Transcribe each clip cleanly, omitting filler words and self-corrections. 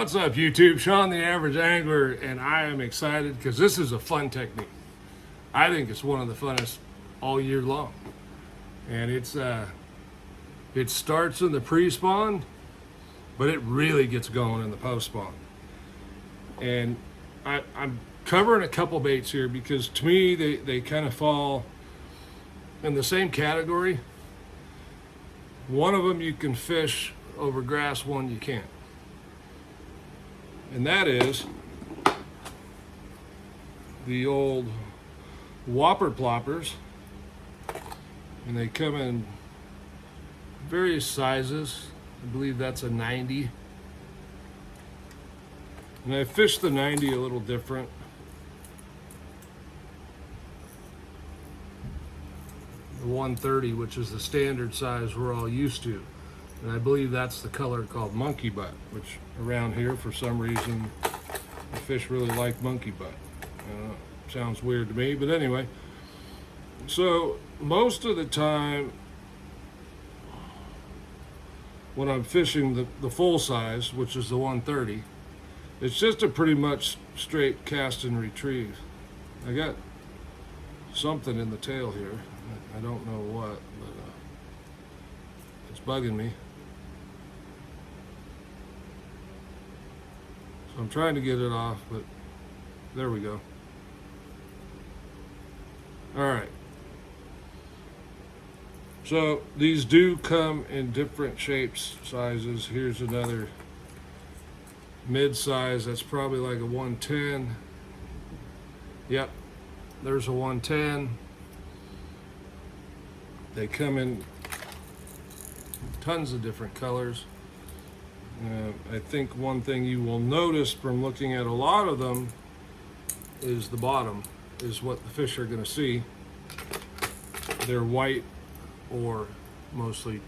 What's up, YouTube? Sean the Average Angler, and I am excited because this is a fun technique. I think it's one of the funnest all year long. And it starts in the pre-spawn, but it really gets going in the post-spawn. And I'm covering a couple baits here because to me they kind of fall in the same category. One of them you can fish over grass, one you can't. And that is the old Whopper Ploppers. And they come in various sizes. I believe that's a 90. And I fished the 90 a little different. The 130, which is the standard size we're all used to. And I believe that's the color called monkey butt, which around here, for some reason, the fish really like monkey butt. Sounds weird to me, but anyway. So most of the time, when I'm fishing the full size, which is the 130, it's just a pretty much straight cast and retrieve. I got something in the tail here. I don't know what, but it's bugging me. So I'm trying to get it off, but there we go. All right. So these do come in different shapes, sizes. Here's another mid-size. That's probably like a 110. Yep, there's a 110. They come in tons of different colors. I think one thing you will notice from looking at a lot of them is the bottom is what the fish are going to see. They're white or mostly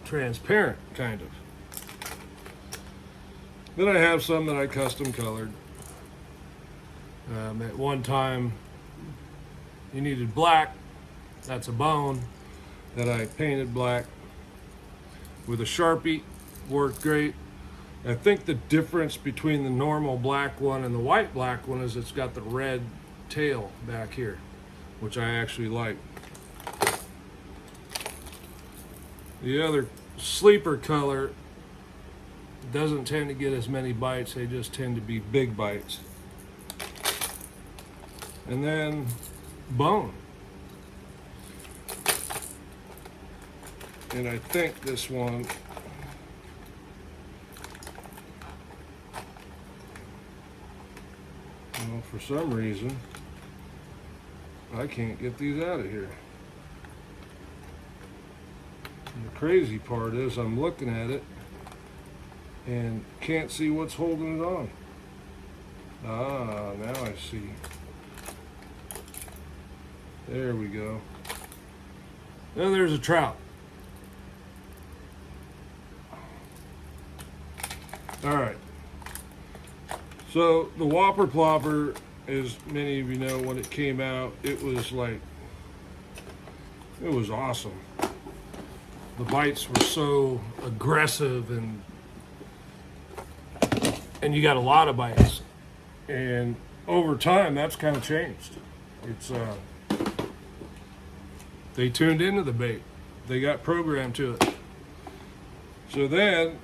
transparent, kind of. Then I have some that I custom colored. At one time you needed black. That's a bone that I painted black with a Sharpie. Worked great. I think the difference between the normal black one and the white black one is it's got the red tail back here, which I actually like. The other sleeper color doesn't tend to get as many bites. They just tend to be big bites. And then bone. And I think this one, well, for some reason, I can't get these out of here. And the crazy part is I'm looking at it and can't see what's holding it on. Ah, now I see. There we go. Now there's a trout. All right. So the Whopper Plopper, as many of you know, when it came out, it was awesome. The bites were so aggressive and you got a lot of bites. And over time, that's kind of changed. It's they tuned into the bait. They got programmed to it. So then,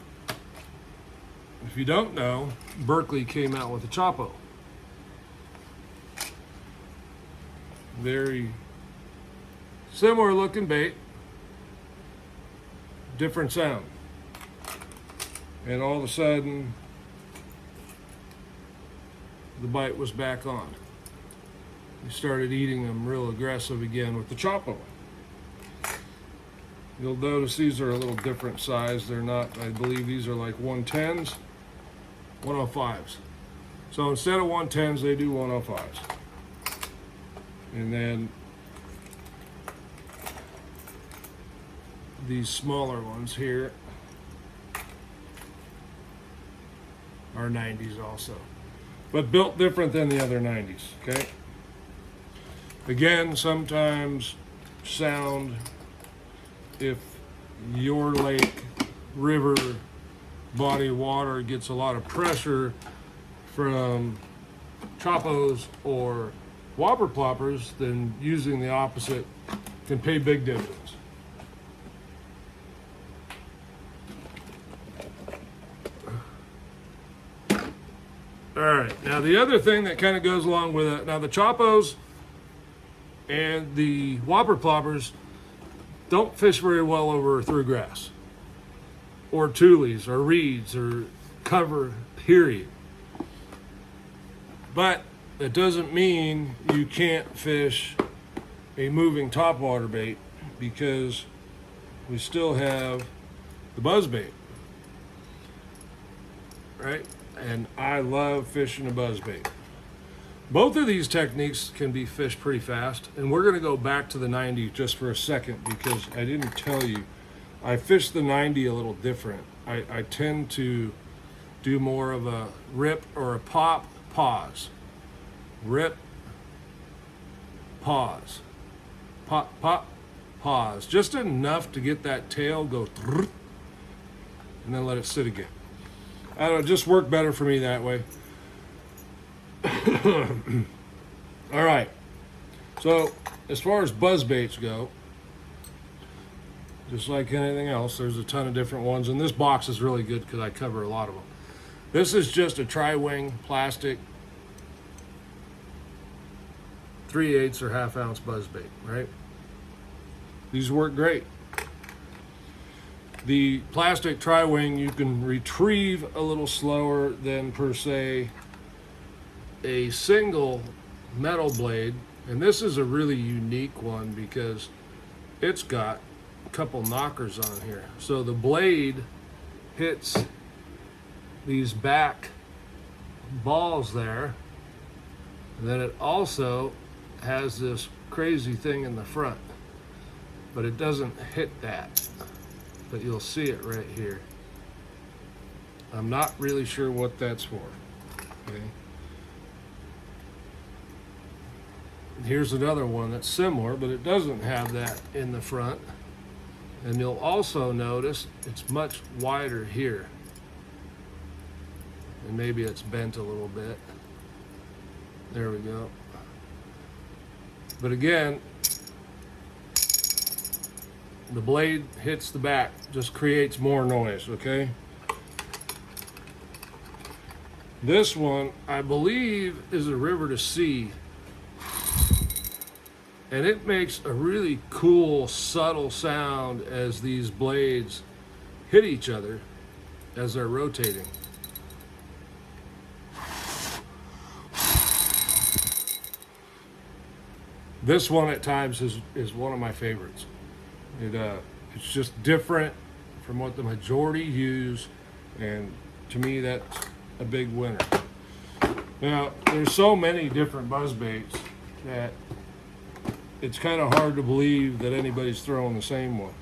if you don't know, Berkley came out with a Choppo. Very similar looking bait, different sound. And all of a sudden, the bite was back on. We started eating them real aggressive again with the Choppo. You'll notice these are a little different size. They're not, I believe these are like 110s, 105s. So instead of 110s, they do 105s. And then these smaller ones here are 90s also, but built different than the other 90s, okay? Again, sometimes sound, if your lake, river, body of water gets a lot of pressure from Choppos or Whopper Ploppers, then using the opposite can pay big dividends. All right, now the other thing that kind of goes along with it, now the Choppos and the Whopper Ploppers don't fish very well over through grass or tules or reeds or cover, period. But that doesn't mean you can't fish a moving topwater bait, because we still have the buzzbait, right? And I love fishing a buzzbait. Both of these techniques can be fished pretty fast, and we're gonna go back to the 90 just for a second, because I didn't tell you, I fish the 90 a little different. I tend to do more of a rip or a pop, pause. Rip, pause. Pop, pop, pause. Just enough to get that tail go, and then let it sit again. I don't know, just work better for me that way. All right. So as far as buzz baits go, just like anything else, there's a ton of different ones, and this box is really good because I cover a lot of them. This is just a tri-wing plastic 3/8 or ½ ounce buzz bait, right? These work great. The plastic tri-wing you can retrieve a little slower than, per se, a single metal blade, and this is a really unique one because it's got a couple knockers on here. So the blade hits these back balls there, and then it also has this crazy thing in the front, but it doesn't hit that, but you'll see it right here. I'm not really sure what that's for. Okay. Here's another one that's similar, but it doesn't have that in the front. And you'll also notice it's much wider here. And maybe it's bent a little bit. There we go. But again, the blade hits the back, just creates more noise, okay? This one, I believe, is a river to sea. And it makes a really cool, subtle sound as these blades hit each other as they're rotating. This one at times is one of my favorites. It's just different from what the majority use, and to me that's a big winner. Now, there's so many different buzz baits that it's kind of hard to believe that anybody's throwing the same one.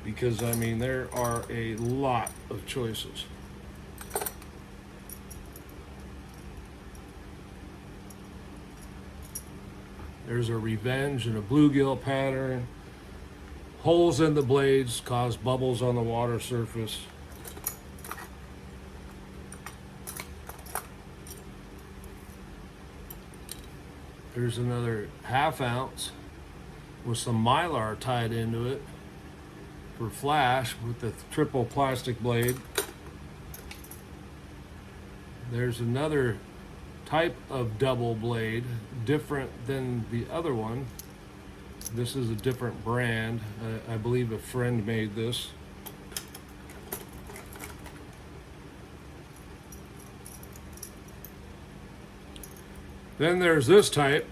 Because, I mean, there are a lot of choices. There's a revenge and a bluegill pattern. Holes in the blades cause bubbles on the water surface. There's another ½ ounce with some mylar tied into it for flash with the triple plastic blade. There's another type of double blade, different than the other one. This is a different brand. I believe a friend made this. Then there's this type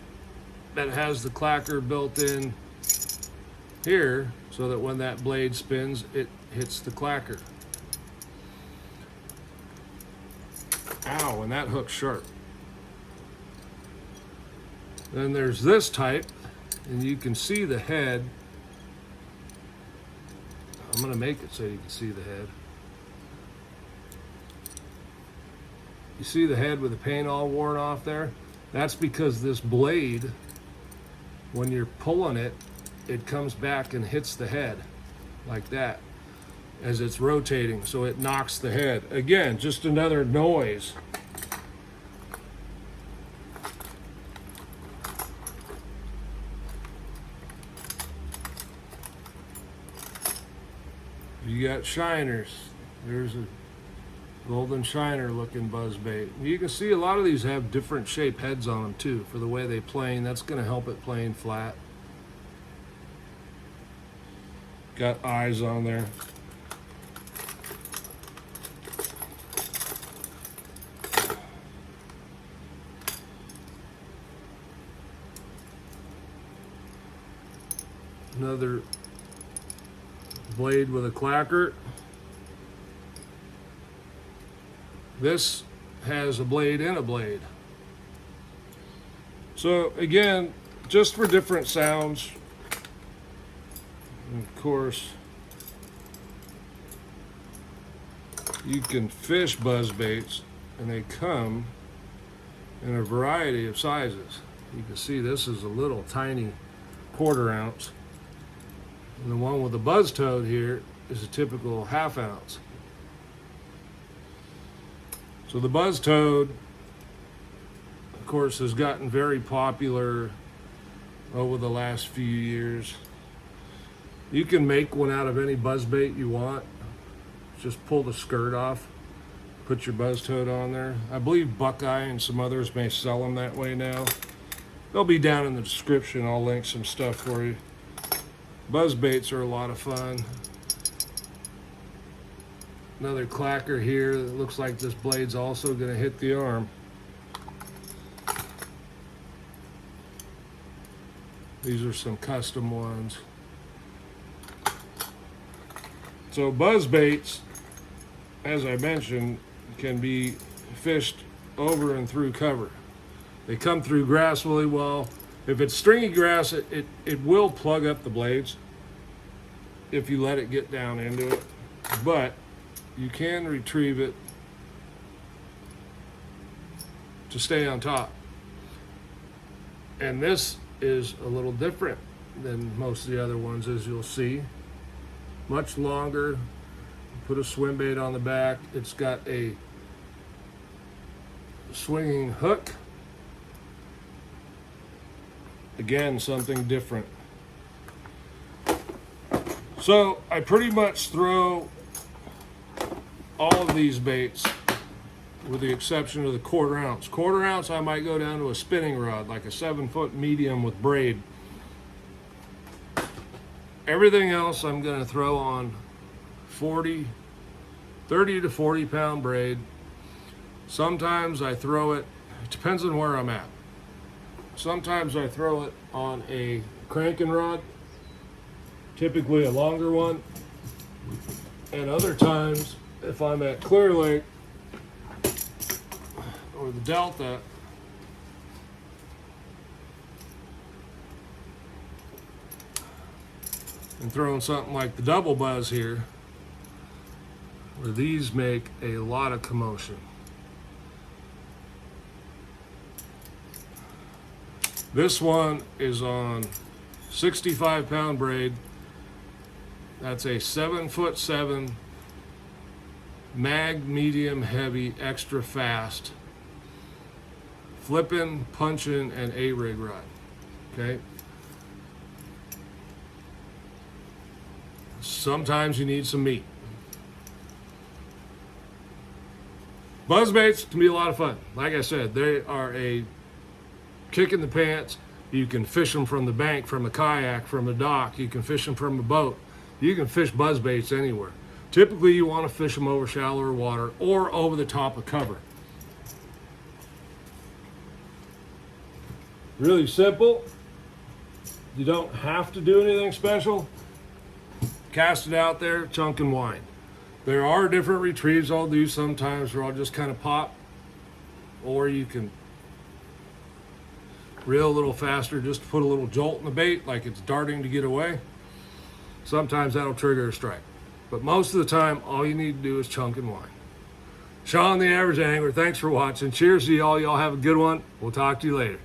that has the clacker built in here so that when that blade spins, it hits the clacker. Ow, and that hook's sharp. Then there's this type, and you can see the head. I'm going to make it so you can see the head. You see the head with the paint all worn off there? That's because this blade, when you're pulling it, it comes back and hits the head like that. as it's rotating, so it knocks the head. Again, just another noise. You got shiners. There's a golden shiner looking buzzbait. You can see a lot of these have different shape heads on them too for the way they plane. That's going to help it plane flat. Got eyes on there. Another blade with a clacker. This has a blade in a blade. So again, just for different sounds. And of course, you can fish buzzbaits, and they come in a variety of sizes. You can see this is a little tiny 1/4 ounce. And the one with the buzz toad here is a typical 1/2 ounce. So the buzz toad, of course, has gotten very popular over the last few years. You can make one out of any buzzbait you want. Just pull the skirt off, put your buzz toad on there. I believe Buckeye and some others may sell them that way now. They'll be down in the description. I'll link some stuff for you. Buzzbaits are a lot of fun. Another clacker here that looks like this blade's also going to hit the arm. These are some custom ones. So buzzbaits, as I mentioned, can be fished over and through cover. They come through grass really well. If it's stringy grass, it will plug up the blades if you let it get down into it. But you can retrieve it to stay on top. And this is a little different than most of the other ones, as you'll see. Much longer. Put a swim bait on the back. It's got a swinging hook. Again, something different. So I pretty much throw all of these baits, with the exception of the 1/4 ounce. 1/4 ounce, I might go down to a spinning rod, like a 7-foot medium with braid. Everything else I'm going to throw on 30 to 40 pound braid. Sometimes I throw it, it depends on where I'm at. Sometimes I throw it on a cranking rod, typically a longer one. And other times, if I'm at Clear Lake or the Delta, and throwing something like the Double Buzz here, where these make a lot of commotion. This one is on 65 pound braid. That's a 7'7" mag medium heavy extra fast flipping, punching, and A-rig rod. Okay. Sometimes you need some meat. Buzzbaits can be a lot of fun. Like I said, they are a kick in the pants. You can fish them from the bank, from a kayak, from a dock. You can fish them from a boat. You can fish buzzbaits anywhere. Typically, you want to fish them over shallower water or over the top of cover. Really simple. You don't have to do anything special. Cast it out there, chunk and wind. There are different retrieves I'll do sometimes where I'll just kind of pop, or you can reel a little faster just to put a little jolt in the bait like it's darting to get away. Sometimes that'll trigger a strike. But most of the time, all you need to do is chunk and wind. Sean, the Average Angler, thanks for watching. Cheers to y'all. Y'all have a good one. We'll talk to you later.